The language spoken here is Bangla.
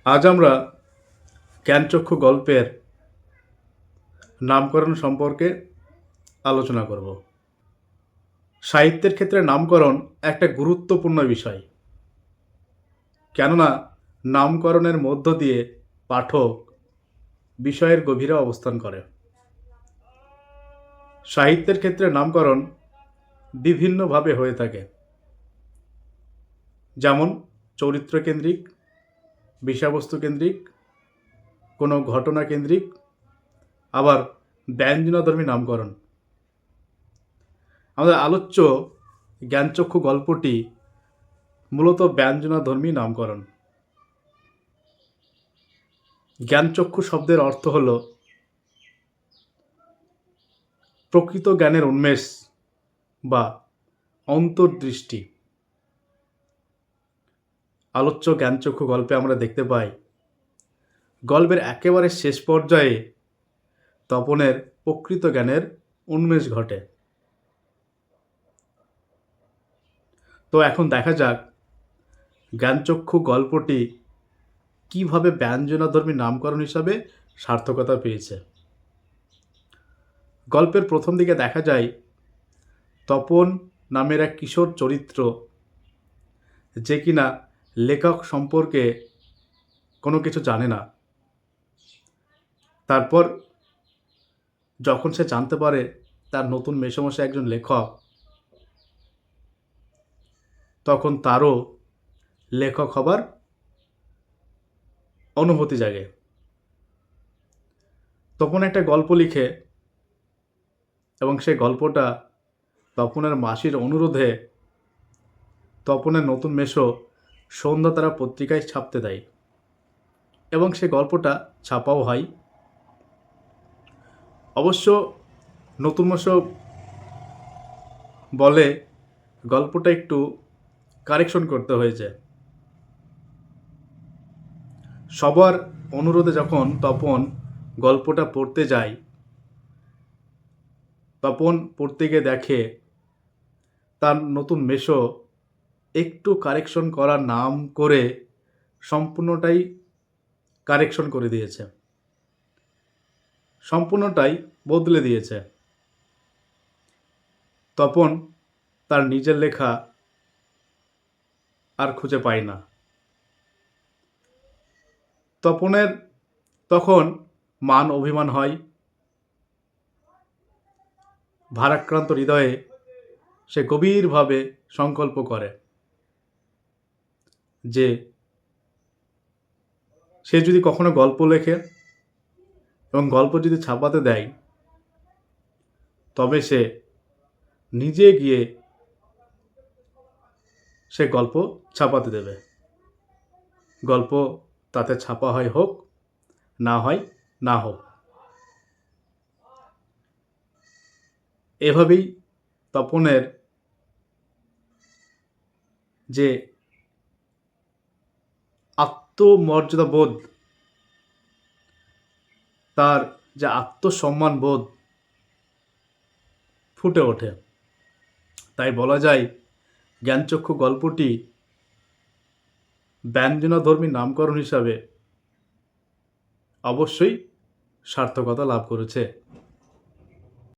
আজ আমরা জ্ঞানচক্ষু গল্পের নামকরণ সম্পর্কে আলোচনা করব। সাহিত্যের ক্ষেত্রে নামকরণ একটা গুরুত্বপূর্ণ বিষয়, কেননা নামকরণের মধ্য দিয়ে পাঠক বিষয়ের গভীরে অবস্থান করে। সাহিত্যের ক্ষেত্রে নামকরণ বিভিন্নভাবে হয়ে থাকে, যেমন চরিত্র কেন্দ্রিক, বিষয়বস্তু কেন্দ্রিক, কোনো ঘটনা কেন্দ্রিক, আবার ব্যঞ্জনাধর্মী নামকরণ। আমাদের আলোচ্য জ্ঞানচক্ষু গল্পটি মূলত ব্যঞ্জনাধর্মী নামকরণ। জ্ঞানচক্ষু শব্দের অর্থ হল প্রকৃত জ্ঞানের উন্মেষ বা অন্তর্দৃষ্টি। আলোচ্য জ্ঞানচক্ষু গল্পে আমরা দেখতে পাই গল্পের একেবারে শেষ পর্যায়ে তপনের প্রকৃত জ্ঞানের উন্মেষ ঘটে। তো এখন দেখা যাক জ্ঞানচক্ষু গল্পটি কিভাবে ব্যঞ্জনাধর্মী নামকরণ হিসাবে সার্থকতা পেয়েছে। গল্পের প্রথম দিকে দেখা যায় তপন নামের এক কিশোর চরিত্র, যে কিনা লেখক সম্পর্কে কোনো কিছু জানে না। তারপর যখন সে জানতে পারে তার নতুন মেসোমশাই একজন লেখক, তখন তারও লেখক হবার অনুভূতি জাগে। তপন একটা গল্প লিখে এবং সেই গল্পটা তপনের মাসির অনুরোধে তপনের নতুন মেসো সন্ধ্যাতারা পত্রিকায় ছাপতে দেয় এবং সে গল্পটা ছাপাও হয়। অবশ্য নতুন মেসো বলে গল্পটা একটু কারেকশন করতে হয়েছে। সবার অনুরোধে যখন তপন গল্পটা পড়তে যায়, তপন পড়তে গিয়ে দেখে তার নতুন মেসো একটু কারেকশন করার নাম করে সম্পূর্ণটাই কারেকশন করে দিয়েছে, সম্পূর্ণটাই বদলে দিয়েছে। তপন তার নিজের লেখা আর খুঁজে পায় না। তপনের তখন মান অভিমান হয়। ভারাক্রান্ত হৃদয়ে সে গভীরভাবে সংকল্প করে যে সে যদি কখনো গল্প লেখে এবং গল্প যদি ছাপাতে দেয়, তবে সে নিজে গিয়ে সে গল্প ছাপাতে দেবে। গল্প তাতে ছাপা হয় হোক, না হয় না হোক। এভাবেই তপনের যে আত্মমর্যাদা বোধ, তার যে আত্মসম্মান বোধ ফুটে ওঠে। তাই বলা যায় জ্ঞানচক্ষু গল্পটি ব্যঞ্জনাধর্মী নামকরণ হিসাবে অবশ্যই সার্থকতা লাভ করেছে।